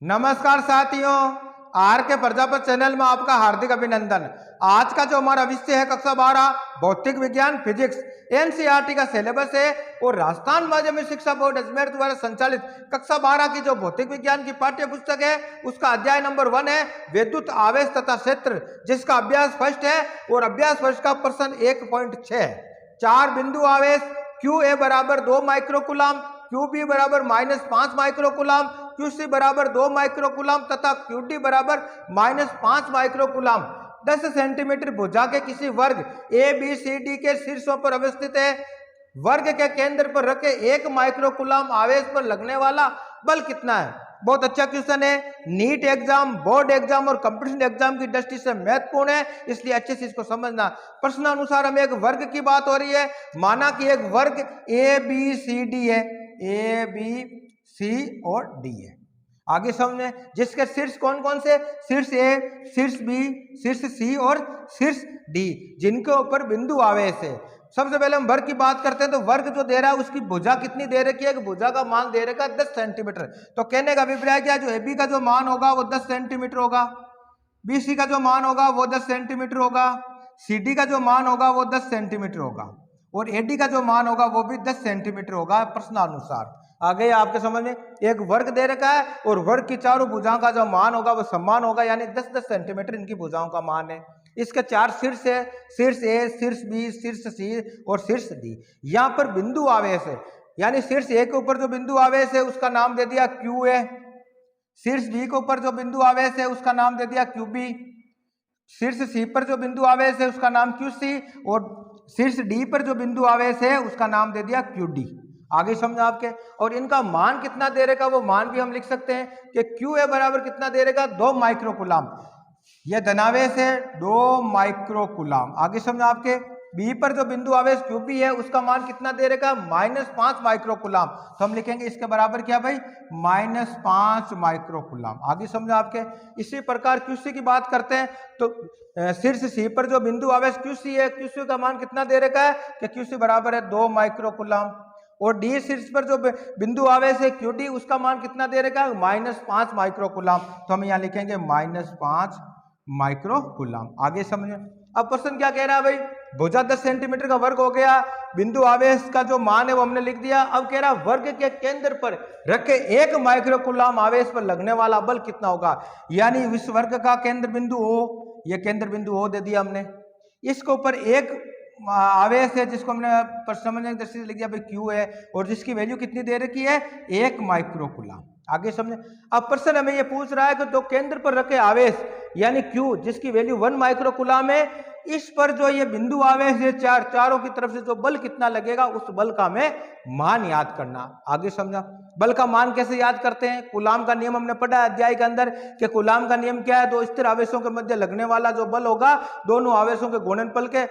नमस्कार साथियों, आर के प्रजापति चैनल में आपका हार्दिक अभिनंदन। आज का जो हमारा विषय है कक्षा 12 भौतिक विज्ञान फिजिक्स एनसीईआरटी का सिलेबस है और राजस्थान माध्यमिक शिक्षा बोर्ड अजमेर द्वारा संचालित कक्षा 12 की जो भौतिक विज्ञान की पाठ्य पुस्तक है उसका अध्याय नंबर 1 है विद्युत आवेश तथा क्षेत्र, जिसका अभ्यास फर्स्ट है और अभ्यास फर्स्ट का प्रश्न 1.6 चार बिंदु आवेश क्यू ए बराबर 2 माइक्रोकुलाम, क्यू बी बराबर -5 माइक्रोकुलाम, क्यू सी बराबर 2 माइक्रोकुलाम तथा क्यू डी बराबर -5 माइक्रोकुलाम 10 सेंटीमीटर भुजा के किसी वर्ग ए बी सी डी के शीर्षों पर अवस्थित है। वर्ग के केंद्र पर रखे 1 माइक्रोकुलाम आवेश पर लगने वाला बल कितना है। बहुत अच्छा क्वेश्चन है, नीट एग्जाम, बोर्ड एग्जाम और कंपटीशन एग्जाम की दृष्टि से महत्वपूर्ण है, इसलिए अच्छे से इसको समझना। प्रश्नानुसार हमें एक वर्ग की बात हो रही है। माना कि एक वर्ग ए बी सी डी है, ए बी सी और डी है। आगे समझे, जिसके शीर्ष कौन कौन से, शीर्ष ए, शीर्ष बी, शीर्ष सी और शीर्ष डी, जिनके ऊपर बिंदु आवेश है। सबसे पहले हम वर्ग की बात करते हैं तो वर्ग जो दे रहा है उसकी भुजा कितनी दे रखी है, भुजा का मान दे रखा है 10 सेंटीमीटर। तो कहने का अभिप्राय क्या, जो एबी का जो मान होगा वो 10 सेंटीमीटर होगा, बीसी का जो मान होगा वो 10 सेंटीमीटर होगा, सीडी का जो मान होगा वो 10 सेंटीमीटर होगा और एडी का जो मान होगा वो भी 10 सेंटीमीटर होगा प्रश्नानुसार। आगे आपके समझ में एक वर्ग दे रखा है और वर्ग की चारों भुजाओं का जो मान होगा वो समान होगा, यानी 10-10 सेंटीमीटर इनकी भुजाओं का मान है। इसके 4 शीर्ष है, शीर्ष ए, शीर्ष बी, शीर्ष सी और शीर्ष डी। यहाँ पर बिंदु आवेश है, यानी शीर्ष ए के ऊपर जो बिंदु आवेश है उसका नाम दे दिया क्यू ए, शीर्ष बी के ऊपर जो बिंदु आवेश है उसका नाम दे दिया क्यू बी, शीर्ष सी पर जो बिंदु आवेश है उसका नाम क्यू सी और शीर्ष डी पर जो बिंदु आवेश है उसका नाम दे दिया क्यू डी। आगे समझा आपके, और इनका मान कितना दे रहेगा वो मान भी हम लिख सकते हैं कि क्यू ए बराबर कितना दे रहेगा 2 माइक्रोकुलाम, यह धनावेश है 2 माइक्रोकुलाम। आगे समझा आपके, बी पर जो बिंदु आवेश क्यू बी है उसका मान कितना दे रहेगा -5 माइक्रोकुलाम, तो हम लिखेंगे इसके बराबर क्या भाई -5 माइक्रोकुलाम। आगे समझा आपके। इसी प्रकार क्यूसी की बात करते हैं तो शीर्ष सी पर जो बिंदु आवेश क्यूसी है, क्यूसी का मान कितना दे रखा है कि क्यूसी बराबर है 2 माइक्रोकुलाम और डी शीर्ष पर जो बिंदु आवेश है क्यू डी उसका मान कितना दे रखा है -5 माइक्रोकुलाम, तो हम यहाँ लिखेंगे -5 माइक्रोकुलाम। आगे समझे। अब प्रश्न क्या कह रहा है भाई, भुजा 10 सेंटीमीटर का वर्ग हो गया, बिंदु आवेश का जो मान है वो हमने लिख दिया। अब कह रहा वर्ग के केंद्र पर रखे 1 माइक्रोकुलाम आवेश पर लगने वाला बल कितना होगा, यानी इस वर्ग का केंद्र बिंदु ओ, ये केंद्र बिंदु ओ दे दिया हमने, इसके ऊपर 1 आवेश है जिसको हमने समझने की दृष्टि से लिख दिया भाई क्यू है और जिसकी वैल्यू कितनी दे रखी है 1 माइक्रोकुलाम। आगे समझे। अब प्रश्न हमें ये पूछ रहा है कि दो केंद्र पर रखे आवेश यानी क्यू जिसकी वैल्यू 1 माइक्रोकुलाम है, इस पर जो ये बिंदु आवेश है चारों की तरफ से जो बल कितना लगेगा उस बल का हमें मान याद करना। आगे समझा। बल का मान कैसे याद करते हैं, कूलाम का नियम हमने पढ़ा अध्याय के अंदर कि कूलाम का नियम क्या है, दो स्थिर आवेशों के मध्य लगने वाला जो बल होगा दोनों आवेशों के गुणनफल के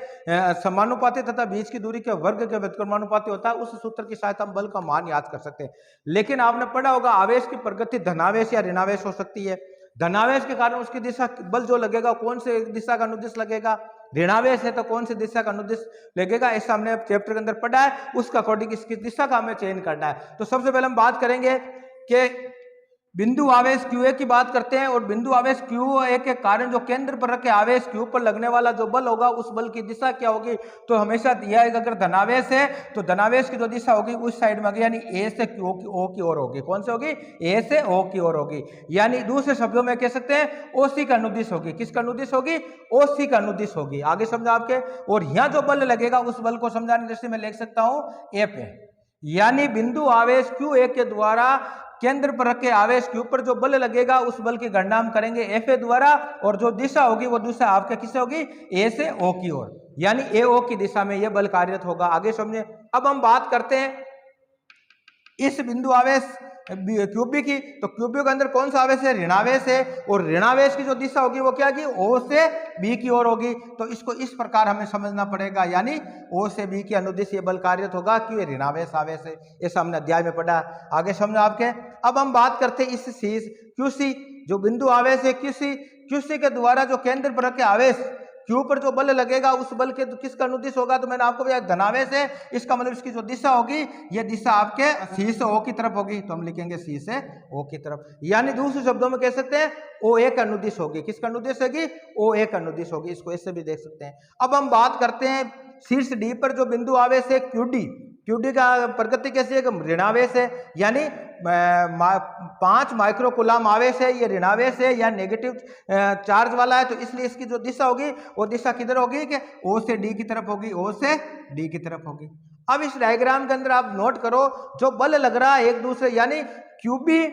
समानुपाती तथा बीच की दूरी के वर्ग के व्युत्क्रमानुपाती होता है। उस सूत्र की सहायता हम बल का मान याद कर सकते हैं। लेकिन आपने पढ़ा होगा आवेश की प्रगति धनावेश या ऋणावेश हो सकती है। धनावेश के कारण उसकी दिशा बल जो लगेगा कौन से दिशा का अनुदिश लगेगा, ऋणावेश है तो कौन सी दिशा का अनुदिश लगेगा, ऐसा हमने चैप्टर के अंदर पढ़ा है। उसका अकॉर्डिंग इसकी दिशा का हमें चयन करना है। तो सबसे पहले हम बात करेंगे कि बिंदु आवेश क्यू ए की बात करते हैं और बिंदु आवेश क्यू ए के कारण जो केंद्र पर रखे आवेश क्यू पर लगने वाला जो बल होगा उस बल की दिशा क्या होगी। तो हमेशा दिया है अगर धनावेश है तो धनावेश की जो दिशा होगी उस साइड में होगी, यानी ए से क्यू ओ की ओर होगी। कौन से होगी, ए से ओ की ओर होगी, यानी दूसरे शब्दों में कह सकते हैं ओसी का अनुदिश होगी। किसका अनुदिश होगी, ओसी का अनुदिश होगी। आगे समझा आपके। और यहाँ जो बल लगेगा उस बल को समझाने की दृष्टि में लिख सकता हूं ए पे, यानी बिंदु आवेश क्यू ए के द्वारा केंद्र पर रखे आवेश के ऊपर जो बल लगेगा उस बल की गणना हम करेंगे एफ ए द्वारा और जो दिशा होगी वो दिशा आपके किससे होगी, ए से ओ की ओर, यानी ए ओ की दिशा में यह बल कार्यरत होगा। आगे समझे। अब हम बात करते हैं इस बिंदु आवेश क्यूबी की, तो क्यूबी के अंदर कौन सा आवेश है, ऋणावेश है और ऋणावेश की जो दिशा होगी वो क्या होगी, ओ से बी की ओर होगी। तो इसको इस प्रकार हमें समझना पड़ेगा, यानी ओ से बी की अनुदिश ये बल कार्यरत होगा कि ऋणावेश आवेश है। ऐसा हमने अध्याय में पढ़ा। आगे समझो आपके। अब हम बात करते हैं इस चीज क्यूसी जो बिंदु आवेश है क्यूसी के द्वारा जो केंद्र पर रखे आवेश क्यू पर जो बल लगेगा उस बल के किसका अनुदिश होगा, तो मैंने आपको बताया धनावेश है, इसका मतलब इसकी जो दिशा होगी ये दिशा आपके सी से ओ की तरफ होगी, तो हम लिखेंगे सी से ओ की तरफ, यानी दूसरे शब्दों में कह सकते हैं ओ एक अनुदिश होगी। किसका अनुदिश होगी, ओ एक अनुदिश होगी, इसको ऐसे भी देख सकते हैं। अब हम बात करते हैं शीर्ष डी पर जो बिंदु आवेश है क्यूडी, क्यूडी का प्रकृति कैसी है, ऋणावेश है, यानी 5 माइक्रोकुलाम आवेश है, ये ऋणावेश है या नेगेटिव चार्ज वाला है, तो इसलिए इसकी जो दिशा होगी वो दिशा किधर होगी कि ओ से डी की तरफ होगी, ओ से डी की तरफ होगी। अब इस डायग्राम के अंदर आप नोट करो जो बल लग रहा है एक दूसरे, यानी क्यूबी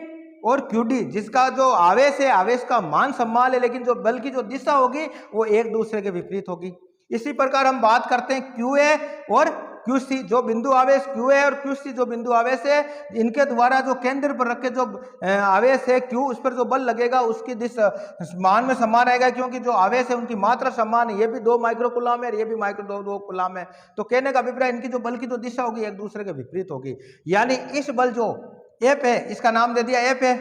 और क्यूडी, जिसका जो आवेश है आवेश का मान समान है, लेकिन जो बल की जो दिशा होगी वो एक दूसरे के विपरीत होगी। इसी प्रकार हम बात करते हैं क्यू ए और क्यू सी, जो बिंदु आवेश क्यू ए और क्यू सी जो बिंदु आवेश है, इनके द्वारा जो केंद्र पर रख के जो आवेश है क्यू, उस पर जो बल लगेगा उसकी दिशा मान में समान आएगा, क्योंकि जो आवेश है उनकी मात्रा समान है, ये भी 2 माइक्रोकुलाम है, ये भी दो कुलाम है। तो कहने का अभिप्राय इनकी जो बल की जो दिशा होगी एक दूसरे के विपरीत होगी, यानी इस बल जो एफ है इसका नाम दे दिया एफ है।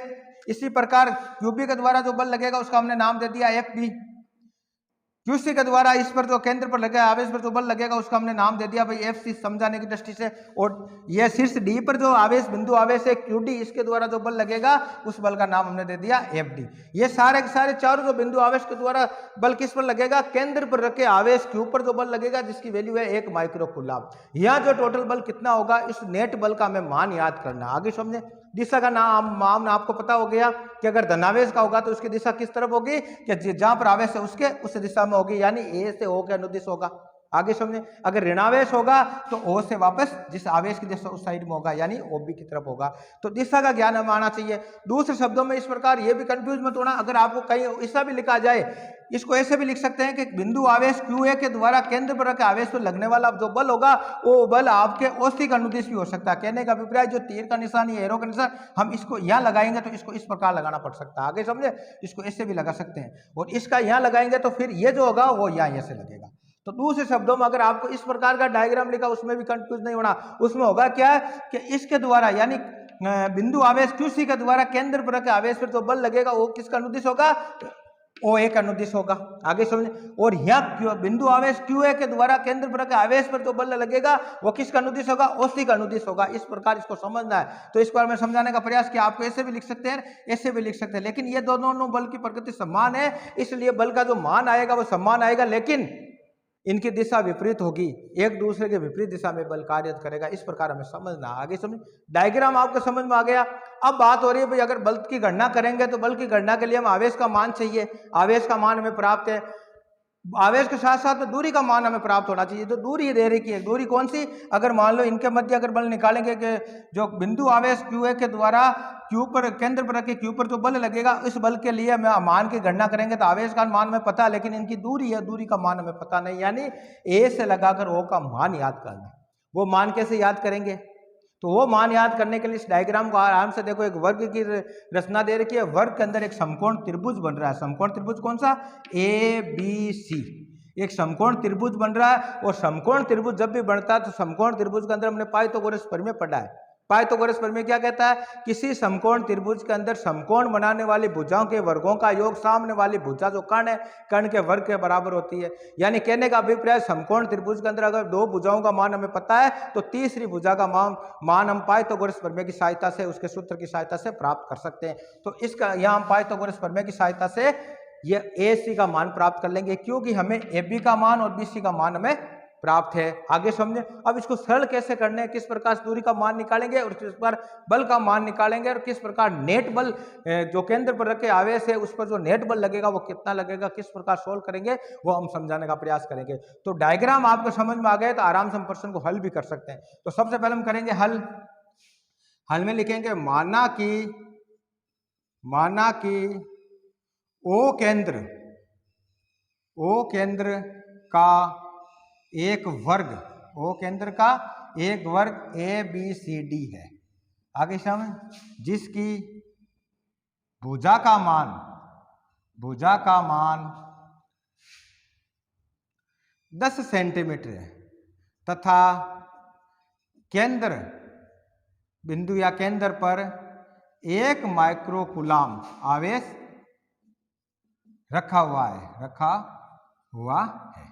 इसी प्रकार क्यूबी के द्वारा जो बल लगेगा उसका हमने नाम दे दिया एफ बी। क्यूसी के द्वारा इस पर जो केंद्र पर लगे आवेश पर जो बल लगेगा उसका हमने नाम दे दिया भाई एफ सी, समझाने की दृष्टि से। और यह शीर्ष डी पर जो आवेश बिंदु आवेश है क्यू डी, इसके द्वारा जो बल लगेगा उस बल का नाम हमने दे दिया एफ डी। ये सारे के सारे चारों जो बिंदु आवेश के द्वारा बल किस पर लगेगा, केंद्र पर रखे आवेश क्यू पर जो बल लगेगा जिसकी वैल्यू है 1 माइक्रोकुलाम। यहाँ जो टोटल बल कितना होगा इस नेट बल का हमें मान याद करना। आगे समझे, दिशा का नाम आपको पता हो गया कि अगर धनावेश का होगा तो उसकी दिशा किस तरफ होगी कि जहां पर आवेश है उसके उस दिशा में होगी, यानी ए से ओ के अनुदिश होगा। आगे समझे, अगर ऋणावेश होगा तो ओ से वापस जिस आवेश की दिशा उस साइड में होगा, यानी ओबी की तरफ होगा। तो दिशा का ज्ञान हमें आना चाहिए। दूसरे शब्दों में इस प्रकार ये भी कंफ्यूज मत होना, अगर आपको कहीं ऐसा भी लिखा जाए, इसको ऐसे भी लिख सकते हैं कि बिंदु आवेश क्यू ए के द्वारा केंद्र पर रखे आवेश पर लगने वाला जो बल होगा वो बल आपके ओसी का अनुदिश भी हो सकता है। कहने का अभिप्राय जो तीर का निशान या एरो का निशान हम इसको यहाँ लगाएंगे तो इसको इस प्रकार लगाना पड़ सकता है। आगे समझे, इसको ऐसे भी लगा सकते हैं, और इसका यहाँ लगाएंगे तो फिर ये जो होगा वो यहाँ ऐसे लगेगा। तो दूसरे शब्दों में अगर आपको इस प्रकार का डायग्राम लिखा उसमें भी कंफ्यूज नहीं होना। उसमें होगा क्या कि इसके द्वारा यानी बिंदु आवेश क्यूसी के द्वारा केंद्र पर रखे आवेश पर जो बल लगेगा वो किसका अनुदिश होगा, ओ एक अनुदिश होगा। आगे समझे, और यहाँ बिंदु आवेश क्यू ए के द्वारा केंद्र पर रखे आवेश पर जो बल लगेगा वो किसका अनुदिश होगा, ओसी का अनुदिश होगा। इस प्रकार इसको समझना है। तो इसको मैं समझाने का प्रयास किया, आपको ऐसे भी लिख सकते हैं ऐसे भी लिख सकते हैं, लेकिन ये दोनों बल की प्रकृति समान है, इसलिए बल का जो मान आएगा वो समान आएगा, लेकिन इनकी दिशा विपरीत होगी, एक दूसरे के विपरीत दिशा में बल कार्य करेगा। इस प्रकार हमें समझना। आगे समझ, डायग्राम आपको समझ में आ गया। अब बात हो रही है भाई अगर बल की गणना करेंगे तो बल की गणना के लिए हम आवेश का मान चाहिए, आवेश का मान हमें प्राप्त है, आवेश के साथ साथ में दूरी का मान हमें प्राप्त होना चाहिए। तो दूरी दे रही है, दूरी कौन सी, अगर मान लो इनके मध्य अगर बल निकालेंगे कि जो बिंदु आवेश क्यू ए के द्वारा क्यू पर केंद्र पर रखे क्यू पर जो बल लगेगा इस बल के लिए हमें मान की गणना करेंगे तो आवेश का मान हमें पता है, लेकिन इनकी दूरी है, दूरी का मान हमें पता नहीं, यानी ए से लगाकर ओ का मान याद करना। वो मान कैसे याद करेंगे, तो वो मान याद करने के लिए इस डायग्राम को आराम से देखो, एक वर्ग की रचना दे रखी है, वर्ग के अंदर एक समकोण त्रिभुज बन रहा है। समकोण त्रिभुज कौन सा, ए बी सी, एक समकोण त्रिभुज बन रहा है। और समकोण त्रिभुज जब भी बनता है तो समकोण त्रिभुज के अंदर हमने पाइथागोरस प्रमेय पढ़ा है। पाइथागोरस प्रमेय क्या कहता है, किसी समकोण त्रिभुज के अंदर समकोण बनाने वाली भुजाओं के वर्गों का योग सामने वाली भुजा जो कर्ण है कर्ण के वर्ग के बराबर होती है। यानी कहने का अभिप्राय समकोण त्रिभुज के अंदर अगर 2 भुजाओं का मान हमें पता है तो तीसरी भुजा का मान हम पाइथागोरस प्रमेय की सहायता से, उसके सूत्र की सहायता से प्राप्त कर सकते हैं। तो इसका यहाँ हम पाइथागोरस प्रमेय की सहायता से ये ए सी का मान प्राप्त कर लेंगे, क्योंकि हमें ए बी का मान और बी सी का मान हमें प्राप्त है। आगे समझे, अब इसको सरल कैसे करने हैं, किस प्रकार दूरी का मान निकालेंगे और किस पर बल का मान निकालेंगे, और किस प्रकार नेट बल जो केंद्र पर रखे आवेश है उस पर जो नेट बल लगेगा वो कितना लगेगा, किस प्रकार सोल्व करेंगे वो हम समझाने का प्रयास करेंगे। तो डायग्राम आपको समझ में आ गए तो आराम से हम प्रश्न को हल भी कर सकते हैं। तो सबसे पहले हम करेंगे हल। हल में लिखेंगे माना कि ओ केंद्र का एक वर्ग, ओ केंद्र का एक वर्ग ए बी सी डी है। आगे समझ, जिसकी भुजा का मान 10 सेंटीमीटर है तथा केंद्र बिंदु या केंद्र पर 1 माइक्रोकुलाम आवेश रखा हुआ है।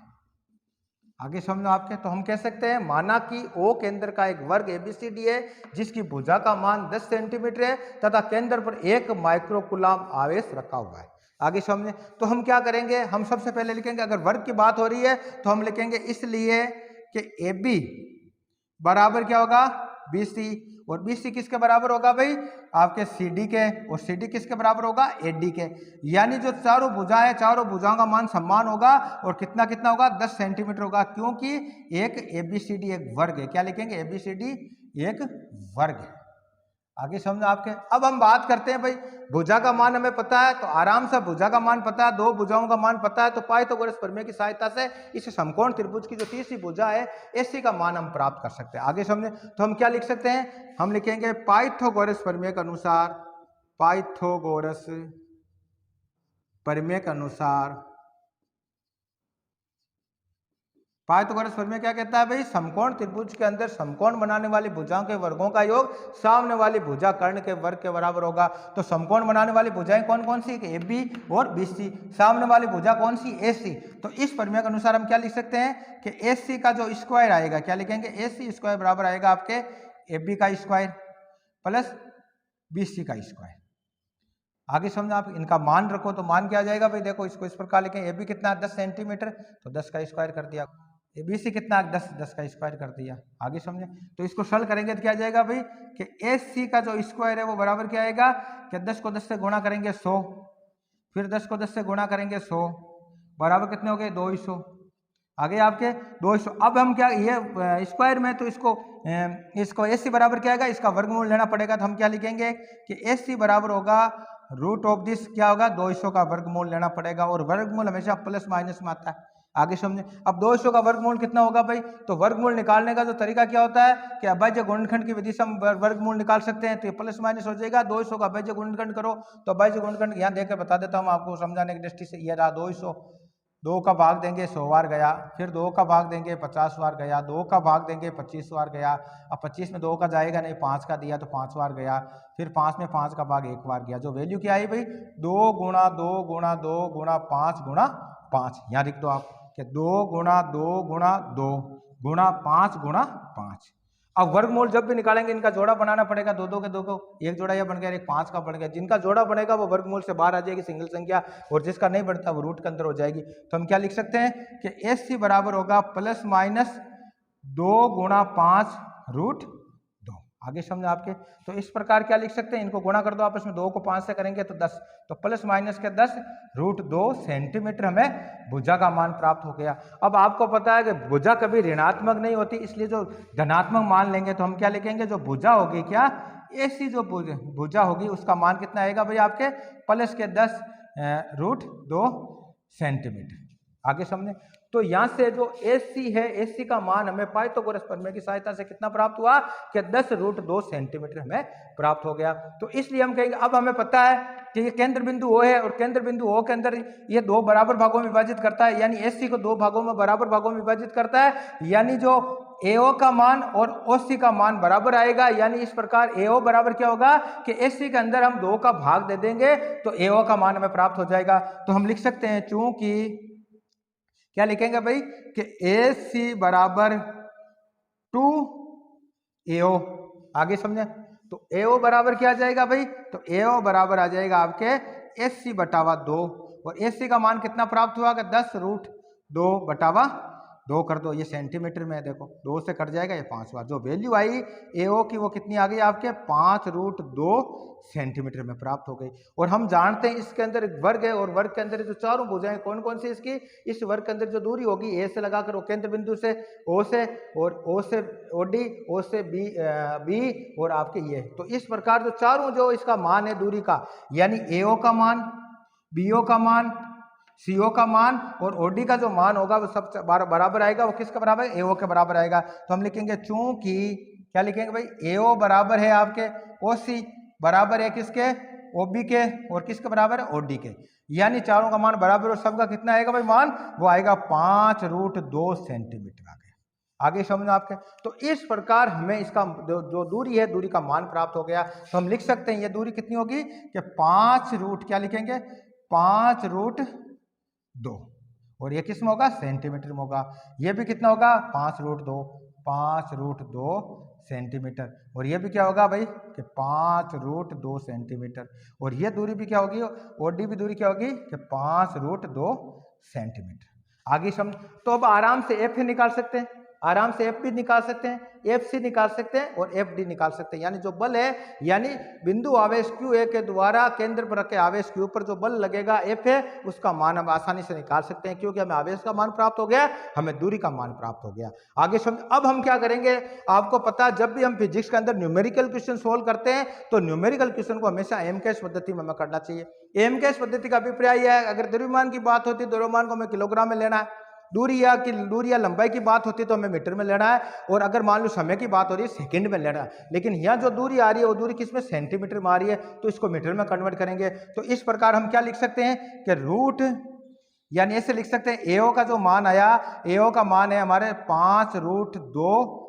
आगे समझो आपके, तो हम कह सकते हैं माना कि O केंद्र का एक वर्ग ABCD है जिसकी भुजा का मान 10 सेंटीमीटर है तथा केंद्र पर 1 माइक्रोकुलाम आवेश रखा हुआ है। आगे समझे, तो हम क्या करेंगे, हम सबसे पहले लिखेंगे, अगर वर्ग की बात हो रही है तो हम लिखेंगे इसलिए कि AB बराबर क्या होगा BC, और BC किसके बराबर होगा भाई, आपके CD के, और CD किसके बराबर होगा AD के। यानी जो चारों भुजाएं, चारों भुजाओं का मान समान होगा और कितना कितना होगा 10 सेंटीमीटर होगा, क्योंकि एक ABCD एक वर्ग है। क्या लिखेंगे, ABCD एक वर्ग है। आगे समझो आपके। अब हम बात करते हैं भाई, भुजा का मान हमें पता है तो आराम से भुजा का मान पता है, दो भुजाओं का मान पता है, तो पाइथागोरस प्रमेय की सहायता से इस समकोण त्रिभुज की जो तीसरी भुजा है AC का मान हम प्राप्त कर सकते हैं। आगे समझे, तो हम क्या लिख सकते हैं, हम लिखेंगे पाइथागोरस प्रमेय के अनुसार, पाइथागोरस प्रमेय के अनुसार, पाइथागोरस प्रमेय क्या कहता है भाई, समकोण त्रिभुज के अंदर समकोण बनाने वाली भुजाओं के वर्गों का योग सामने वाली भुजा कर्ण के वर्ग के बराबर होगा। तो समकोण बनाने वाली भुजाएं कौन कौन सी, AB और BC, सामने वाली भुजा कौन सी, AC। तो इस प्रमेय के अनुसार हम क्या लिख सकते हैं कि AC का जो स्क्वायर आएगा, क्या लिखेंगे, AC स्क्वायर बराबर आएगा आपके AB का स्क्वायर प्लस BC का स्क्वायर। आगे समझो आप, इनका मान रखो तो मान क्या आ जाएगा भाई, देखो इसको इस प्रकार लिखें, AB कितना 10 सेंटीमीटर, तो 10 का स्क्वायर कर दिया, ABC कितना 10 का स्क्वायर कर दिया। आगे समझे, तो इसको सरल करेंगे तो क्या आ जाएगा भाई कि AC का जो स्क्वायर है वो बराबर क्या आएगा कि 10 को 10 से गुणा करेंगे 100, फिर 10 को 10 से गुणा करेंगे 100, बराबर कितने हो गए 200। आगे आपके 200। अब हम क्या, ये स्क्वायर में तो इसको AC बराबर क्या आएगा, इसका वर्गमूल लेना पड़ेगा, तो हम क्या लिखेंगे कि AC बराबर होगा रूट ऑफ दिस, क्या होगा 200 का वर्गमूल लेना पड़ेगा, और वर्गमूल हमेशा प्लस माइनस में आता है। आगे समझे, अब 200 का वर्गमूल कितना होगा भाई, तो वर्गमूल निकालने का जो तरीका क्या होता है कि अभाज्य गुणनखंड की विधि से हम वर्गमूल निकाल सकते हैं, तो ये प्लस माइनस हो जाएगा। 200 का अभाज्य गुणनखंड करो, तो अभाज्य गुणनखंड यहाँ देकर बता देता हूँ आपको समझाने की दृष्टि से, ये रहा 200, 2 का भाग देंगे 100 बार गया, फिर 2 का भाग देंगे 50 बार गया, 2 का भाग देंगे 25 बार गया, अब 25 में 2 का जाएगा नहीं, 5 का दिया तो 5 बार गया, फिर 5 में 5 का भाग 1 बार गया, जो वैल्यू क्या आई भाई 2 गुणा 2 गुणा 2 गुणा 5 गुणा 5। यहाँ लिख दो आप कि 2 गुणा 2 गुणा 2 गुणा 5 गुणा 5। अब वर्गमूल जब भी निकालेंगे इनका जोड़ा बनाना पड़ेगा, दो के दो को, एक जोड़ा यह बन गया, एक 5 का बन गया, जिनका जोड़ा बनेगा वो वर्गमूल से बाहर आ जाएगी सिंगल संख्या, और जिसका नहीं बढ़ता वो रूट के अंदर हो जाएगी। तो हम क्या लिख सकते हैं कि AC बराबर होगा प्लस माइनस 2 गुणा 5 रूट 2। आगे समझे आपके, तो इस प्रकार क्या लिख सकते हैं, इनको गुणा कर दो आपस में, 2 को 5 से करेंगे तो 10, तो प्लस माइनस के 10 रूट 2 सेंटीमीटर हमें भुजा का मान प्राप्त हो गया। अब आपको पता है कि भुजा कभी ऋणात्मक नहीं होती, इसलिए जो धनात्मक मान लेंगे तो हम क्या लिखेंगे, जो भुजा होगी क्या AC जो भुजा होगी उसका मान कितना आएगा भाई आपके प्लस के 10 रूट 2 सेंटीमीटर। आगे समझे, तो यहाँ से जो AC है, AC का मान हमें पाइथागोरस प्रमेय की सहायता से कितना प्राप्त हुआ कि 10 रूट 2 सेंटीमीटर हमें प्राप्त हो गया। तो इसलिए हम कहेंगे, अब हमें पता है कि ये केंद्र बिंदु O है, और केंद्र बिंदु O के अंदर ये 2 बराबर भागों में विभाजित करता है, यानी AC को 2 भागों में बराबर भागों में विभाजित करता है, यानी जो AO का मान और OC का मान बराबर आएगा। यानी इस प्रकार AO बराबर क्या होगा कि AC के अंदर हम 2 का भाग दे देंगे तो AO का मान हमें प्राप्त हो जाएगा। तो हम लिख सकते हैं, चूंकि क्या लिखेंगे भाई कि AC बराबर 2AO। आगे समझे, तो AO बराबर क्या आ जाएगा भाई, तो AO बराबर आ जाएगा आपके AC बटावा 2, और AC का मान कितना प्राप्त हुआ कि 10 रूट 2 बटावा 2 कर दो, ये सेंटीमीटर में देखो 2 से कट जाएगा, ये 5 बार, जो वैल्यू आई AO की वो कितनी आ गई आपके 5 रूट 2 सेंटीमीटर में प्राप्त हो गई। और हम जानते हैं इसके अंदर एक वर्ग है, और वर्ग के अंदर जो चारों भुजाएं कौन कौन सी इसकी, इस वर्ग के अंदर जो दूरी होगी A से लगाकर केंद्र बिंदु से O से, और O से OD, O से B और आपके ये, तो इस प्रकार जो चारों जो इसका मान है दूरी का, यानी AO का मान, BO का मान, CO का मान और OD का जो मान होगा वो सब बराबर आएगा, वो किसके बराबर है, AO के बराबर आएगा। तो हम लिखेंगे, चूंकि क्या लिखेंगे भाई, AO बराबर है आपके OC बराबर है किसके, OB के, और किसके बराबर है, OD के, यानी चारों का मान बराबर, और सबका कितना आएगा भाई मान, वो आएगा 5 रूट 2 सेंटीमीटर आ गया। आगे समझो आपके, तो इस प्रकार हमें इसका जो दूरी है, दूरी का मान प्राप्त हो गया। तो हम लिख सकते हैं ये दूरी कितनी होगी कि 5 रूट, क्या लिखेंगे 5 रूट 2, और ये किस में होगा, सेंटीमीटर में होगा। ये भी कितना होगा, 5√2, 5√2 सेंटीमीटर। और ये भी क्या होगा भाई कि 5√2 सेंटीमीटर। और ये दूरी भी क्या होगी, ओडी भी दूरी क्या होगी कि 5√2 सेंटीमीटर। आगे समझ। तो अब आराम से एफ निकाल सकते हैं, आराम से एफ भी निकाल सकते हैं, एफ सी निकाल सकते हैं और एफ डी निकाल सकते हैं। यानी जो बल है, यानी बिंदु आवेश क्यू ए के द्वारा केंद्र पर रखे आवेश क्यू पर जो बल लगेगा एफ है, उसका मान हम आसानी से निकाल सकते हैं, क्योंकि हमें आवेश का मान प्राप्त हो गया, हमें दूरी का मान प्राप्त हो गया। आगे समझ। अब हम क्या करेंगे, आपको पता है जब भी हम फिजिक्स के अंदर न्यूमेरिकल क्वेश्चन सोल्व करते हैं तो न्यूमेरिकल क्वेश्चन को हमेशा एमकेएस पद्धति में हमें करना चाहिए। एमकेएस पद्धति का अभिप्राय है, अगर द्रव्यमान की बात होती है, द्रव्यमान को हमें किलोग्राम में लेना है, दूरी या लंबाई की बात होती है तो हमें मीटर में लेना है, और अगर मान लो समय की बात हो रही है सेकंड में लेना है। लेकिन यहाँ जो दूरी आ रही है वो दूरी किस में, सेंटीमीटर में आ रही है, तो इसको मीटर में कन्वर्ट करेंगे। तो इस प्रकार हम क्या लिख सकते हैं कि रूट, यानी ऐसे लिख सकते हैं एओ का जो मान आया, एओ का मान है हमारे 5√2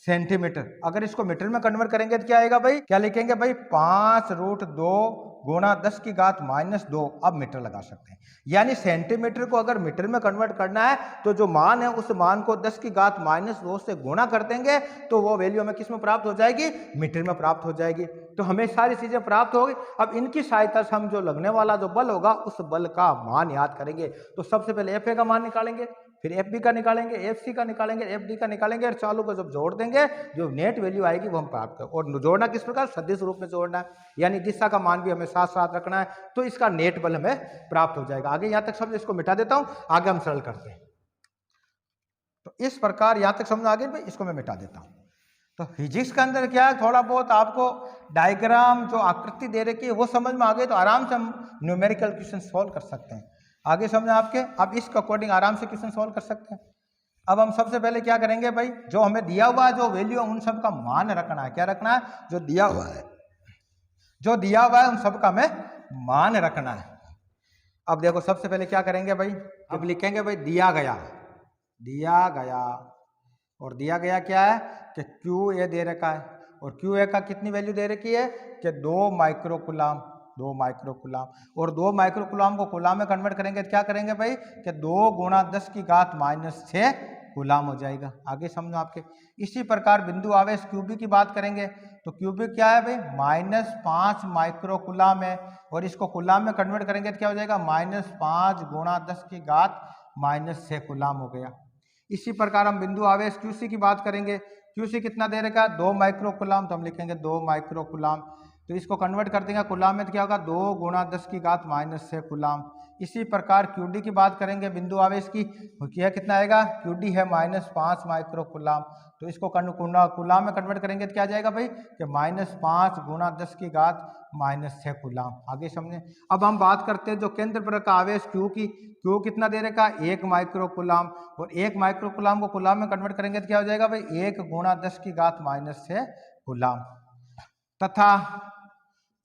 सेंटीमीटर। अगर इसको मीटर में कन्वर्ट करेंगे तो क्या आएगा भाई, क्या लिखेंगे भाई, 5√2 गुणा 10⁻²। अब मीटर लगा सकते हैं। यानी सेंटीमीटर को अगर मीटर में कन्वर्ट करना है तो जो मान है उस मान को 10⁻² से गुणा कर देंगे तो वो वैल्यू हमें किस में प्राप्त हो जाएगी, मीटर में प्राप्त हो जाएगी। तो हमें सारी चीजें प्राप्त होगी। अब इनकी सहायता से हम जो लगने वाला जो बल होगा उस बल का मान याद करेंगे। तो सबसे पहले एफ ए का मान निकालेंगे, फिर एफ बी का निकालेंगे, एफ सी का निकालेंगे, एफ डी का निकालेंगे, और चालू को जब जोड़ देंगे जो नेट वैल्यू आएगी वो हम प्राप्त करें। और जोड़ना किस प्रकार, सदिश रूप में जोड़ना है, यानी दिशा का मान भी हमें साथ साथ रखना है, तो इसका नेट बल हमें प्राप्त हो जाएगा। आगे यहाँ तक समझ, इसको मिटा देता हूँ, आगे हम सरल करते हैं। तो इस प्रकार यहाँ तक समझ आगे भाई, इसको मैं मिटा देता हूँ। तो फिजिक्स के अंदर क्या है, थोड़ा बहुत आपको डायग्राम जो आकृति दे रखी है वो समझ में आ गई तो आराम से हम न्यूमेरिकल क्वेश्चन सॉल्व कर सकते हैं। आगे समझ आपके, अब इसके अकॉर्डिंग आराम से क्वेश्चन सॉल्व कर सकते हैं। अब हम सबसे पहले क्या करेंगे भाई, जो हमें दिया हुआ है जो वैल्यू है उन सब का मान रखना है। क्या रखना है, जो दिया हुआ है, जो दिया हुआ है उन सब का हमें मान रखना है। अब देखो सबसे पहले क्या करेंगे भाई, अब लिखेंगे भाई दिया गया, दिया गया, और दिया गया क्या है कि क्यू ए दे रखा है, और क्यू ए का कितनी वैल्यू दे रखी है कि 2 माइक्रोकुलाम, 2 माइक्रोकुलाम। और 2 माइक्रोकुलाम को कुलाम में कन्वर्ट करेंगे तो क्या करेंगे भाई कि 2 गुणा 10⁻6 कुलाम हो जाएगा। आगे समझो आपके। इसी प्रकार बिंदु आवेश क्यूबी की बात करेंगे तो क्यूबी क्या है भाई, -5 माइक्रोकुलाम है, और इसको कुलाम में कन्वर्ट करेंगे तो क्या हो जाएगा, -5 गुणा 10⁻6 कुलाम हो गया। इसी प्रकार हम बिंदु आवेश क्यूसी की बात करेंगे, क्यूसी कितना दे रखा है, 2 माइक्रोकुलाम, तो हम लिखेंगे 2 माइक्रोकुलाम। तो इसको कन्वर्ट कर देंगे कुलाम में तो क्या होगा, 2 गुणा 10⁻6 कुलाम। इसी प्रकार क्यूडी की बात करेंगे बिंदु आवेश की, यह कितना आएगा, क्यूडी है -5 माइक्रोकुलाम, तो इसको कुलाम में कन्वर्ट करेंगे तो क्या आ जाएगा भाई कि -5 गुणा 10⁻6 कुलाम। आगे समझे। अब हम बात करते हैं जो केंद्र पर का आवेश क्यू की, क्यू कितना दे रखा, 1 माइक्रोकुलाम, और 1 माइक्रोकुलाम को कुलाम में कन्वर्ट करेंगे तो क्या हो जाएगा भाई 1 गुणा 10⁻6 कुलाम। तथा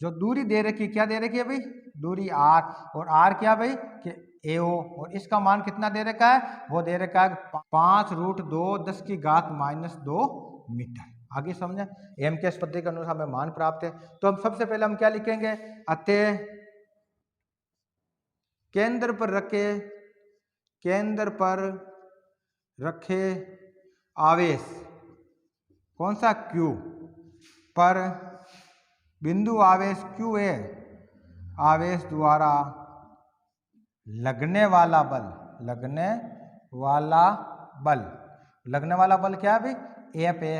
जो दूरी दे रखी, क्या दे रखी है भाई, दूरी r, और r क्या भाई कि AO, और इसका मान कितना दे रखा है, वो दे रखा है 5√2 10⁻2 मीटर। आगे समझे। एम के पद्धति के अनुसार हमें मान प्राप्त है। तो हम सबसे पहले हम क्या लिखेंगे, अतः केंद्र पर रखे आवेश, कौन सा, Q पर बिंदु आवेश क्यू ए आवेश द्वारा लगने वाला बल, लगने वाला बल क्या है भाई, एफ ए।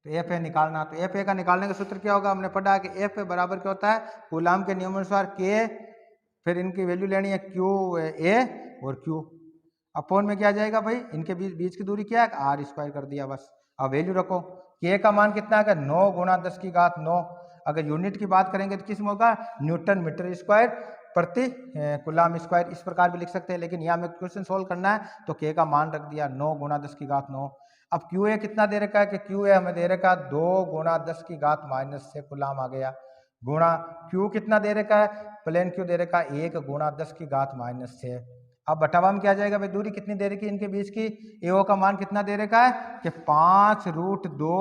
तो एफ ए निकालना, तो एफ ए का निकालने का सूत्र क्या होगा, हमने पढ़ा कि एफ ए बराबर क्या होता है, कूलाम के नियमानुसार के, फिर इनकी वैल्यू लेनी है क्यू ए और क्यू, अपॉन में क्या जाएगा भाई, इनके बीच की दूरी क्या है, r² कर दिया बस। अब वैल्यू रखो, के का मान कितना है, 9 गुणा 10⁹। अगर यूनिट की बात करेंगे तो किस में होगा, न्यूटन मीटर स्क्वायर प्रति कुलाम स्क्वायर, इस प्रकार भी लिख सकते हैं। लेकिन यहाँ में क्वेश्चन सोल्व करना है तो के का मान रख दिया 9 गुणा 10⁹। अब क्यू ए कितना दे रखा है कि क्यू ए हमें दे रखा है 2 गुणा 10⁻6 कुलाम आ गया, गुणा क्यू कितना दे रखा है, प्लेन क्यू दे रखा है 1 गुणा 10⁻6। अब बटावा में क्या जाएगा भाई, दूरी कितनी दे रखी है इनके बीच की, एओ का मान कितना दे रखा है कि 5√2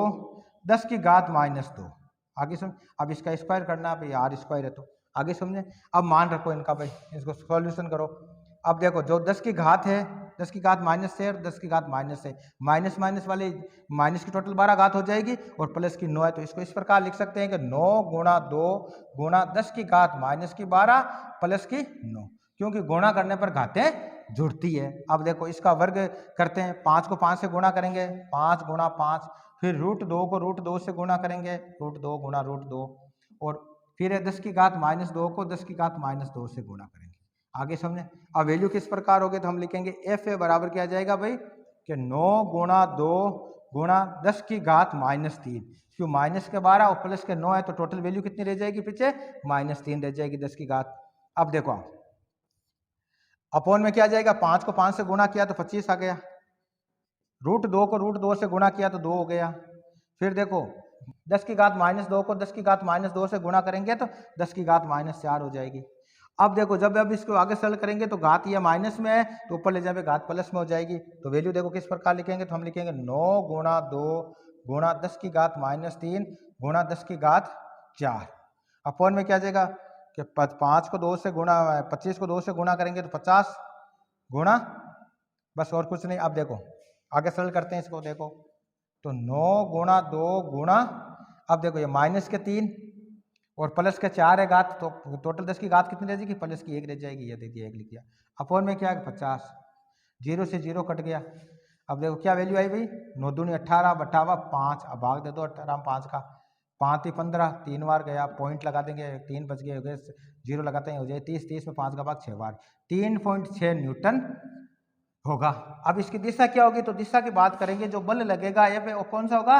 10⁻2। आगे समझ। अब इसका स्क्वायर करना है भाई, r² है तो आगे समझे। अब मान रखो इनका भाई, इसको सॉल्यूशन करो। अब देखो जो 10 की घात है, 10 की घात माइनस है और 10 की घात माइनस है, माइनस माइनस वाले माइनस की टोटल 12 घात हो जाएगी और प्लस की 9 है, तो इसको इस प्रकार लिख सकते हैं कि 9 गुणा 2 गुणा 10 की घात माइनस की 12 प्लस की 9, क्योंकि गुणा करने पर घातें जुड़ती है। अब देखो इसका वर्ग करते हैं, 5 को 5 से गुणा करेंगे, 5 गुणा 5, फिर √2 को √2 से गुणा करेंगे, √2 गुणा √2, और फिर 10 की घात माइनस 2 को 10 की घात माइनस 2 से गुणा करेंगे। आगे समझे। अब वैल्यू किस प्रकार होगी तो हम लिखेंगे एफ ए बराबर क्या जाएगा भाई कि 9 गुणा 2 गुणा 10 की घात माइनस 3, क्यों माइनस के 12 और प्लस के 9 है तो टोटल वैल्यू कितनी रह जाएगी पीछे, -3 रह जाएगी 10 की घात। अब देखो अपॉन में क्या जाएगा, 5 को 5 से गुणा किया तो 25 आ गया, √2 को √2 से गुणा किया तो 2 हो गया, फिर देखो 10 की घात -2 को 10 की घात -2 से गुणा करेंगे तो 10 की घात -4 हो जाएगी। अब देखो जब अब इसको आगे सरल करेंगे तो घात ये माइनस में है तो ऊपर ले जाए घात प्लस में हो जाएगी, तो वैल्यू देखो किस प्रकार लिखेंगे, तो हम लिखेंगे 9 गुणा 2 गुणा 10 की घात -3 गुणा 10 की घात 4, अपॉन में क्या जाएगा कि 5 को 2 से गुणा 25 को 2 से गुणा करेंगे तो 50 गुणा, बस और कुछ नहीं। अब देखो आगे सरल करते हैं इसको, देखो तो 9 गुणा 2 गुणा, अब देखो ये माइनस के 3 और प्लस के 4 है घात, तो टोटल 10 की घात कितनी रह जाएगी, प्लस की 1 रह जाएगी, ये देखिए 1 लिख दिया, अपॉन में क्या है 50, 0 से 0 कट गया। अब देखो क्या वैल्यू आई भाई, 9 दूनी 18 बटावा 5, अब भाग दे दो 18 5 का, 5 ही 15, 3 बार गया, पॉइंट लगा देंगे, 3 बच गए हो गए, 0 लगाते हैं हो जाए 30, 30 में 5 का भाग 6 बार, 3.6 न्यूटन होगा। अब इसकी दिशा क्या होगी, तो दिशा की बात करेंगे, जो बल लगेगा ये पे वो कौन सा होगा,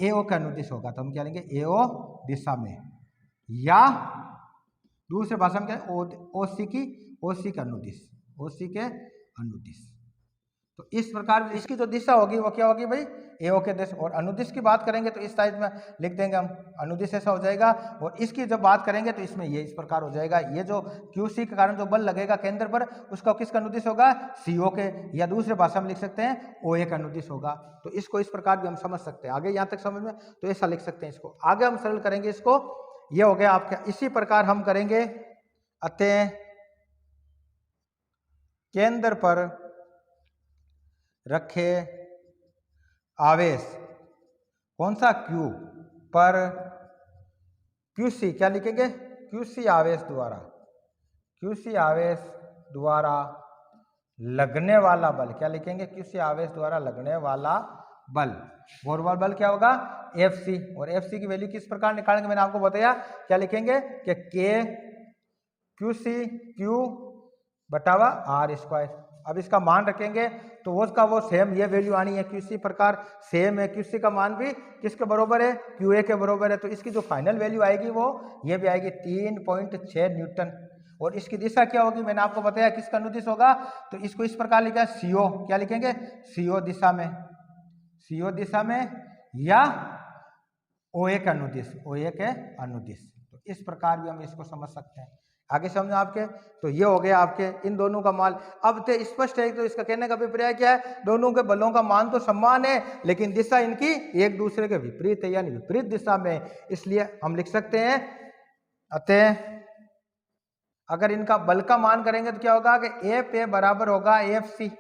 एओ का अनुदिश होगा, तो हम क्या लेंगे एओ दिशा में, या दूसरे भाषा में क्या है ओसी के अनुदिश, ओसी के अनुदिश। तो इस प्रकार इसकी जो दिशा होगी वो क्या होगी भाई, एओ के दिश, और अनुदिश की बात करेंगे तो इस साइड में लिख देंगे हम, अनुदिश ऐसा हो जाएगा, और इसकी जब बात करेंगे तो इसमें ये इस प्रकार हो जाएगा, ये जो क्यूसी के कारण जो बल लगेगा केंद्र पर उसका किसका अनुदिश होगा, सीओ के, या दूसरे भाषा में लिख सकते हैं ओए का अनुदिश होगा। तो इसको इस प्रकार भी हम समझ सकते हैं, आगे यहाँ तक समझ में तो ऐसा लिख सकते हैं इसको। आगे हम सरल करेंगे इसको, ये हो गया आपका, इसी प्रकार हम करेंगे, अतः केंद्र पर रखे आवेश कौन सा, Q पर QC क्या लिखेंगे, QC आवेश द्वारा, QC आवेश द्वारा लगने वाला बल, क्या लिखेंगे, QC आवेश द्वारा लगने वाला बल, और वह बल क्या होगा FC, और FC की वैल्यू किस प्रकार निकालेंगे मैंने आपको बताया, क्या लिखेंगे कि K QC Q बटावा R²। अब इसका मान रखेंगे तो वो उसका वो सेम ये वैल्यू आनी है, QC प्रकार सेम है, QC का मान भी किसके बराबर है, QA के बराबर है, तो इसकी जो फाइनल वैल्यू आएगी वो ये भी आएगी 3.6 न्यूटन। और इसकी दिशा क्या होगी मैंने आपको बताया किसका अनुदिश होगा, तो इसको इस प्रकार लिखा है CO, क्या लिखेंगे CO दिशा में, CO दिशा में, या OA का अनुदिश, OA के अनुदिश। तो इस प्रकार भी हम इसको समझ सकते हैं। आगे समझो आपके, तो ये हो गया आपके इन दोनों का मान। अब तो स्पष्ट है, तो इसका कहने का अभिप्राय क्या है, दोनों के बलों का मान तो समान है लेकिन दिशा इनकी एक दूसरे के विपरीत है, यानी विपरीत दिशा में, इसलिए हम लिख सकते हैं अतः अगर इनका बल का मान करेंगे तो क्या होगा कि एफ ए बराबर होगा एफ सी,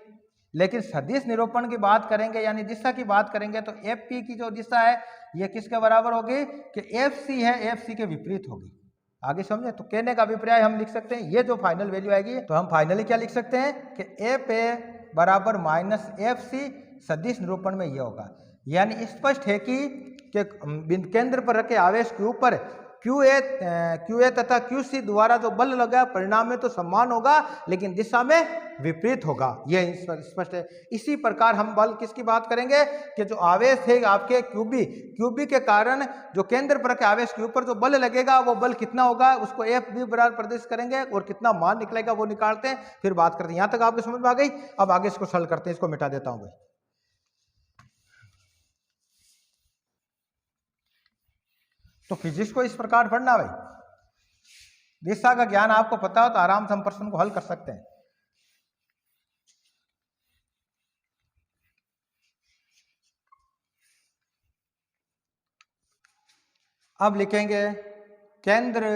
लेकिन सदिश निरूपण की बात करेंगे यानी दिशा की बात करेंगे तो एफ पी की जो दिशा है ये किसके बराबर होगी कि एफ सी है, एफ सी के विपरीत होगी। आगे समझे, तो कहने का अभिप्राय हम लिख सकते हैं ये जो फाइनल वैल्यू आएगी तो हम फाइनली क्या लिख सकते हैं कि एफ ए बराबर माइनस एफ सी सदिश निरूपण में ये होगा, यानी स्पष्ट है कि केंद्र पर रखे आवेश के ऊपर क्यू ए तथा क्यू सी द्वारा जो बल लगा परिणाम में तो समान होगा लेकिन दिशा में विपरीत होगा, यह स्पष्ट है। इसी प्रकार हम बल किसकी बात करेंगे कि जो आवेश है आपके क्यूबी के कारण जो केंद्र पर के आवेश के ऊपर जो बल लगेगा वो बल कितना होगा उसको एफ बी बराबर प्रदर्शित करेंगे और कितना मान निकलेगा वो निकालते हैं, फिर बात करते हैं। यहां तक आपको समझ में आ गई। अब आगे इसको सरल करते हैं, इसको मिटा देता हूं भाई। तो फिजिक्स को इस प्रकार पढ़ना भाई, दिशा का ज्ञान आपको पता हो तो आराम से हम प्रश्न को हल कर सकते हैं। अब लिखेंगे केंद्र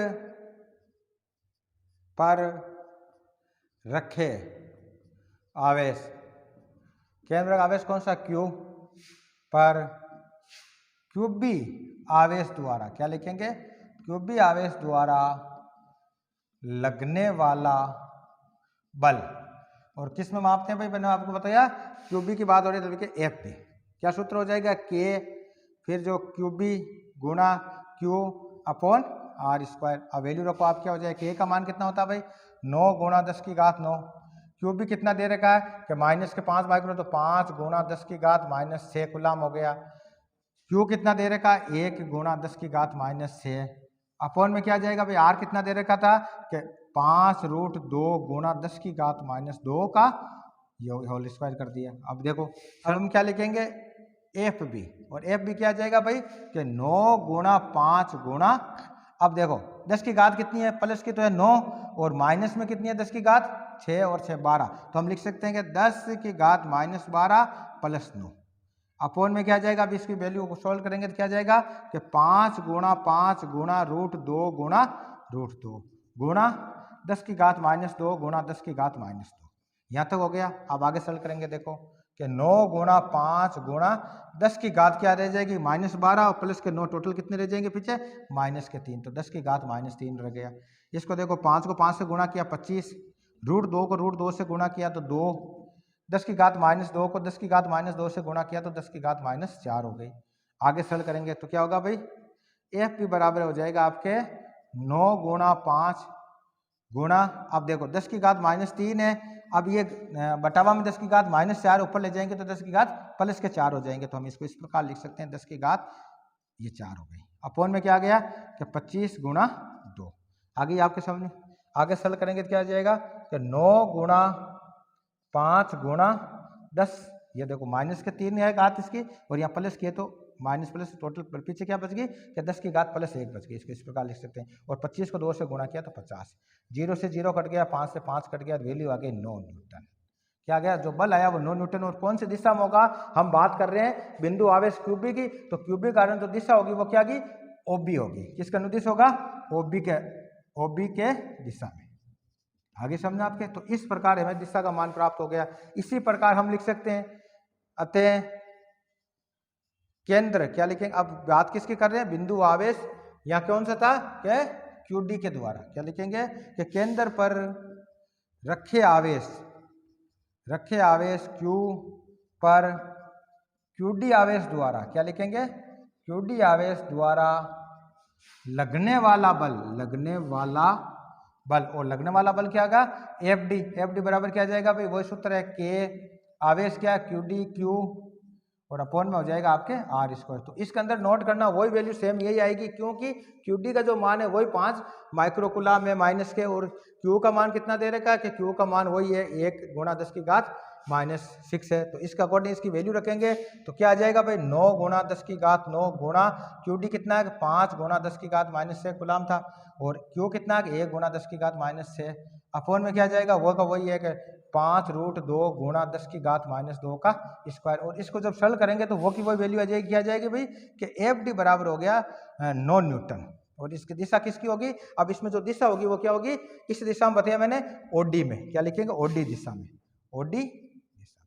पर रखे आवेश, केंद्र का आवेश कौन सा, Q पर क्यूबी आवेश द्वारा, क्या लिखेंगे, क्यूबी आवेश द्वारा लगने वाला बल। और किस में मापते हैं भाई, मैंने आपको बताया क्यूबी की बात हो रही है तो देखिए एफ बी, क्या सूत्र हो जाएगा, के फिर जो क्यूबी गुणा क्यू अपॉन आर स्क्वायर। अब वैल्यू रखो आप, क्या हो जाएगा, के का मान कितना होता है भाई 9 गुणा 10 की घात 9, क्यूबी कितना दे रखा है कि माइनस के 5 माइक्रो, तो 5 गुणा 10 की घात माइनस 6 कूलम हो गया। क्यू कितना दे रखा है 1 गुणा 10 की घात माइनस 6, अपॉन में क्या जाएगा भाई आर कितना दे रखा था कि 5√2 गुणा 10 की घात माइनस 2 का ये होल स्क्वायर कर दिया। अब देखो अब हम क्या लिखेंगे एफ बी, और एफ बी क्या आ जाएगा भाई कि 9 गुणा 5 गुणा, अब देखो 10 की घात कितनी है, प्लस की तो है 9, और माइनस में कितनी है 10 की घात 6 और 6 12, तो हम लिख सकते हैं कि 10 की घात माइनस 12 प्लस 9, अपॉन में क्या जाएगा, अब इसकी वैल्यू को सोल्व करेंगे तो क्या जाएगा कि 5 गुणा 5 गुणा √2 गुणा √2 गुणा 10 की घात माइनस 2 गुणा 10 की घात माइनस 2, यहाँ तक हो गया। अब आगे सोल्व करेंगे, देखो कि 9 गुणा 5 गुणा 10 की घात क्या रह जाएगी -12, और प्लस के 9 टोटल कितने रह जाएंगे पीछे -3, तो 10 की घात -3 रह गया। इसको देखो 5 को 5 से गुणा किया 25, √2 को √2 से गुणा किया तो 2, 10 की घात -2 को 10 की घात -2 से गुणा किया तो 10 की घात -4 हो गई। आगे सरल करेंगे तो क्या होगा भाई, एफ भी बराबर हो जाएगा आपके 9 गुणा 5 गुणा, अब देखो 10 की घात -3 है, अब ये बटावा में 10 की घात -4 ऊपर ले जाएंगे तो 10 की घात प्लस के 4 हो जाएंगे, तो हम इसको इस प्रकार लिख सकते हैं 10 की घात ये 4 हो गई। अपॉन में क्या आ गया कि 25 गुणा 2, आगे आपके सामने आगे सरल करेंगे तो क्या आ जाएगा कि 9 गुणा 5 गुणा 10, ये देखो माइनस के 3 है घात इसकी, और यहाँ प्लस किए तो माइनस प्लस टोटल पीछे क्या बच गई कि 10 की घात प्लस 1 बच गई, इसको इस प्रकार लिख सकते हैं। और 25 को 2 से गुणा किया तो 50, 0 से 0 कट गया, 5 से 5 कट गया, वैल्यू आ गई 9 न्यूटन। क्या गया, जो बल आया वो 9 न्यूटन। और कौन सी दिशा में होगा, हम बात कर रहे हैं बिंदु आवेश क्यूबी की, तो क्यूबी कारण जो दिशा होगी वो क्या होगी, ओबी होगी। किसका अनुदिश होगा, ओबी के दिशा में। आगे समझना आपके, तो इस प्रकार हमें दिशा का मान प्राप्त हो गया। इसी प्रकार हम लिख सकते हैं अतः केंद्र, क्या लिखेंगे, अब बात किसकी कर रहे हैं, बिंदु आवेश, यहाँ कौन सा था क्या, क्यूडी के द्वारा, क्या लिखेंगे कि केंद्र पर रखे आवेश क्यू पर क्यूडी आवेश द्वारा, क्या लिखेंगे, क्यूडी आवेश द्वारा लगने वाला बल, और लगने वाला बल क्या होगा एफ डी बराबर क्या जाएगा भाई, वही सूत्र है के आवेश क्या क्यू डी क्यू, और अपॉन में हो जाएगा आपके आर स्क्वायर। तो इसके अंदर नोट करना वही वैल्यू सेम यही आएगी, क्योंकि क्यू डी का जो मान है वही 5 माइक्रोकुलाम में माइनस के, और क्यू का मान कितना दे रखा है कि क्यू का मान वही है 1 गुणा 10 की घात -6 है। तो इसका अकॉर्डिंग इसकी वैल्यू रखेंगे तो क्या आ जाएगा भाई 9 गुणा 10 की घात 9 गुणा क्यू डी कितना है 5 गुणा 10 की घात -6 गुलाम था, और क्यू कितना है 1 गुणा 10 की घात -6, अपॉन में क्या जाएगा वो का वही है कि 5√2 गुणा 10 की घात -2 का स्क्वायर। और इसको जब सरल करेंगे तो वो की वही वैल्यू आ जाएगी, क्या जाएगी भाई कि एफ डी बराबर हो गया 9 न्यूटन। और इसकी दिशा किसकी होगी, अब इसमें जो दिशा होगी वो क्या होगी, किस दिशा में बताया मैंने, ओडी में, क्या लिखेंगे ओडी दिशा में, ओडी दिशा।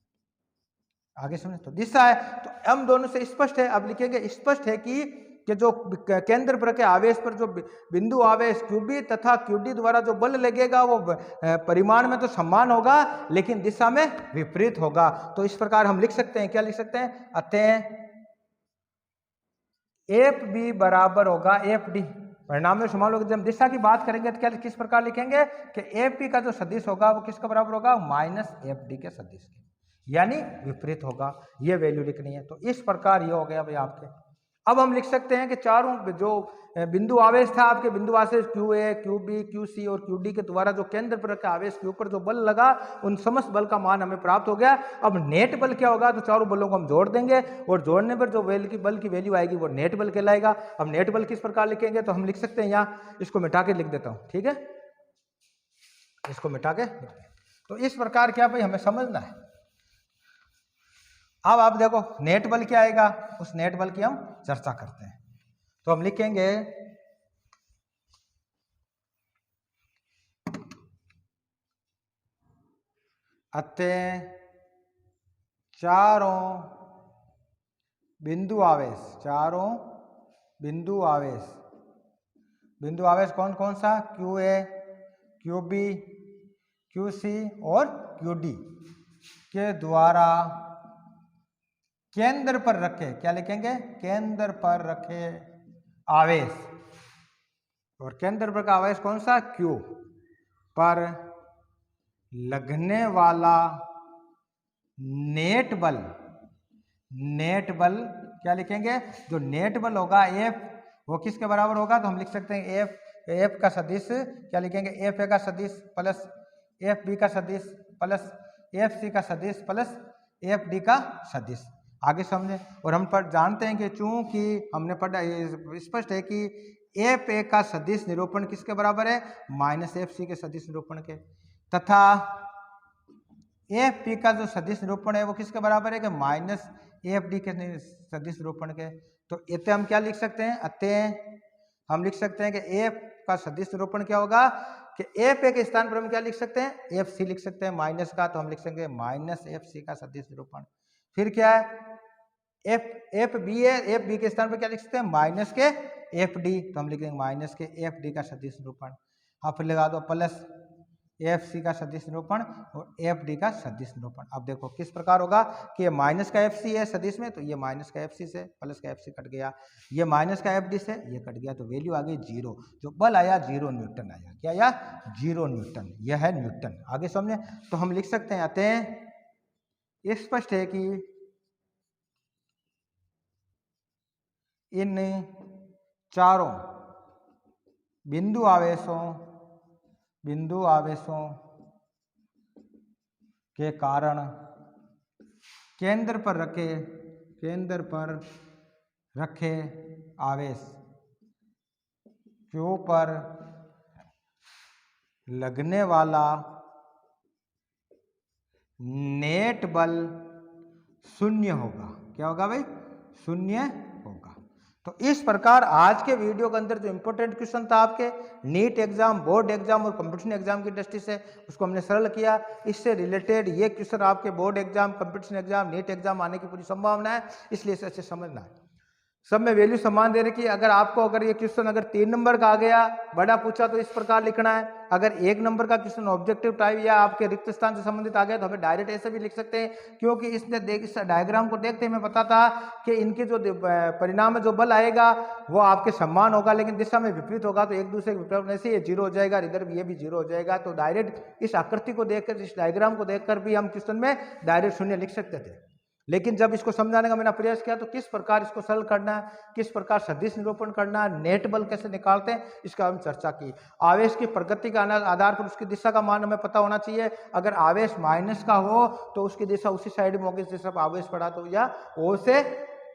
आगे सुने, तो दिशा है तो हम दोनों से स्पष्ट है, अब लिखेंगे स्पष्ट है कि जो केंद्र पर के आवेश पर जो बिंदु आवेश क्यूबी तथा क्यूडी द्वारा जो बल लगेगा वो परिमाण में तो समान होगा लेकिन दिशा में विपरीत होगा। तो इस प्रकार हम लिख सकते हैं, क्या लिख सकते हैं, अतः एफ बी बराबर होगा एफ डी, परिणाम में समान होगा। जब दिशा की बात करेंगे तो क्या किस प्रकार लिखेंगे कि एफ पी का जो सदिश होगा वो किसका बराबर होगा, -एफ डी के सदिश के, यानी विपरीत होगा, ये वैल्यू लिखनी है। तो इस प्रकार ये हो गया भाई आपके। अब हम लिख सकते हैं कि चारों जो बिंदु आवेश था आपके बिंदु आवेश Q A Q B Q C और क्यू डी के द्वारा जो केंद्र पर के आवेश के ऊपर जो बल लगा उन समस्त बल का मान हमें प्राप्त हो गया। अब नेट बल क्या होगा, तो चारों बलों को हम जोड़ देंगे और जोड़ने पर जो बल की वैल्यू आएगी वो नेट बल कहलाएगा। अब नेट बल किस प्रकार लिखेंगे, तो हम लिख सकते हैं, यहाँ इसको मिटा के लिख देता हूँ, ठीक है, इसको मिटा के लिख दें। तो इस प्रकार क्या भाई हमें समझना है। अब आप देखो नेट बल क्या आएगा, उस नेट बल की हम चर्चा करते हैं। तो हम लिखेंगे अतः चारों बिंदु आवेश, चारों बिंदु आवेश, बिंदु आवेश कौन कौन सा, Q A, Q B, Q C और क्यू डी के द्वारा केंद्र पर रखे, क्या लिखेंगे, केंद्र पर रखे आवेश, और केंद्र पर का आवेश कौन सा, क्यू पर लगने वाला नेट बल, नेट बल क्या लिखेंगे, जो नेट बल होगा एफ, वो किसके बराबर होगा, तो हम लिख सकते हैं एफ का सदिश क्या लिखेंगे, एफ ए का सदिश प्लस एफ बी का सदिश प्लस एफ सी का सदिश प्लस एफ डी का सदिश। आगे समझे, और हम पर जानते हैं कि चूंकि हमने पढ़ा, स्पष्ट है कि एफ ए का सदिश निरूपण किसके बराबर है, माइनस एफ सी के सदिश निरूपण के, तथा एफ पी का जो सदिश निरूपण है वो किसके बराबर है, कि माइनस एफ डी के सदिश निरूपण के। तो इतने हम क्या लिख सकते हैं, अतः हम लिख सकते हैं कि एफ का सदिश निरूपण क्या होगा, कि एफ ए के स्थान पर हम क्या लिख सकते हैं, एफ सी लिख सकते हैं माइनस का, तो हम लिख सकते हैं माइनस एफ सी का सदिश निरूपण। फिर क्या है, एफ बी है, एफ बी के स्थान पर क्या लिख सकते हैं, माइनस के एफ डी, तो हम लिखेंगे माइनस के एफ डी का सदिश निरूपण। आप फिर लगा दो प्लस एफ सी का सदिश निरूपण और एफ डी का सदिश निरूपण। अब देखो किस प्रकार होगा कि ये माइनस का एफ सी है सदिश में, तो ये माइनस का एफ सी से प्लस का एफ सी कट गया, ये माइनस का एफ डी से ये कट गया, तो वैल्यू आ गई 0, जो बल आया 0 न्यूटन आया, क्या आया 0 न्यूटन, यह है न्यूटन। आगे समझे, तो हम लिख सकते हैं अतः स्पष्ट है कि इन चारों बिंदु आवेशों के कारण केंद्र पर रखे आवेश क्यू पर लगने वाला नेट बल शून्य होगा। क्या होगा भाई, शून्य होगा। तो इस प्रकार आज के वीडियो के अंदर जो इंपॉर्टेंट क्वेश्चन था आपके नीट एग्जाम, बोर्ड एग्जाम और कंपटीशन एग्जाम की दृष्टि से, उसको हमने सरल किया। इससे रिलेटेड ये क्वेश्चन आपके board exam, competition exam, NEET exam आने की पूरी संभावना है, इसलिए इसे अच्छे समझना है। सब में वैल्यू समान दे रखी है। अगर ये क्वेश्चन अगर 3 नंबर का आ गया, बड़ा पूछा, तो इस प्रकार लिखना है। अगर 1 नंबर का क्वेश्चन ऑब्जेक्टिव टाइप या आपके रिक्त स्थान से संबंधित आ गया, तो हमें डायरेक्ट ऐसे भी लिख सकते हैं, क्योंकि इस डायग्राम को देखते हमें पता था कि इनके जो परिणाम में जो बल आएगा वो आपके समान होगा, लेकिन दिशा में विपरीत होगा, तो एक दूसरे के विपरीत होने से ये 0 हो जाएगा, इधर भी ये भी 0 हो जाएगा। तो डायरेक्ट इस आकृति को देखकर, इस डायग्राम को देखकर भी हम क्वेश्चन में डायरेक्ट शून्य लिख सकते थे। लेकिन जब इसको समझाने का मैंने प्रयास किया, तो किस प्रकार इसको सरल करना है, किस प्रकार सदिश निरूपण करना है, नेट बल कैसे निकालते हैं, इसका हम चर्चा की। आवेश की प्रकृति के आधार पर उसकी दिशा का मान हमें पता होना चाहिए। अगर आवेश माइनस का हो तो उसकी दिशा उसी साइड में होगी जिस तरफ आवेश पड़ा, तो या ओ से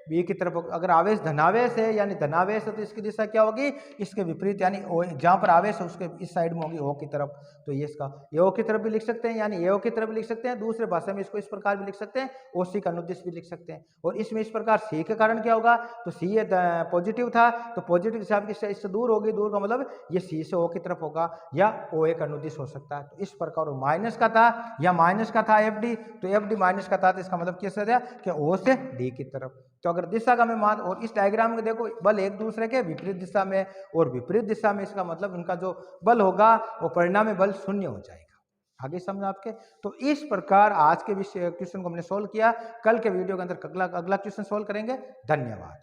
बी की तरफ होगी। अगर आवेश धनावेश है यानी धनावेश है, तो इसकी दिशा क्या होगी, इसके विपरीत, यानी जहाँ पर आवेश है उसके इस साइड में होगी, ओ की तरफ। तो ये इसका ये ओ की तरफ भी लिख सकते हैं, यानी ए ओ की तरफ भी लिख सकते हैं। दूसरे भाषा में इसको इस प्रकार भी लिख सकते हैं, ओ सी का अनुदिश भी लिख सकते हैं। और इसमें इस प्रकार सी के कारण क्या होगा, तो सी ये पॉजिटिव था, तो पॉजिटिव दिशा इससे दूर होगी, दूर का मतलब ये सी से ओ की तरफ होगा, या ओ ए का अनुदिश हो सकता है। तो इस प्रकार माइनस का था या माइनस का था एफ डी, तो एफ डी माइनस का था, तो इसका मतलब कैसे था कि ओ से डी की तरफ। तो अगर दिशा का मैं मान, और इस डायग्राम में देखो बल एक दूसरे के विपरीत दिशा में और विपरीत दिशा में, इसका मतलब उनका जो बल होगा वो परिणामी बल शून्य हो जाएगा। आगे समझा आपके। तो इस प्रकार आज के विषय क्वेश्चन को हमने सोल्व किया। कल के वीडियो के अंदर अगला क्वेश्चन सोल्व करेंगे। धन्यवाद।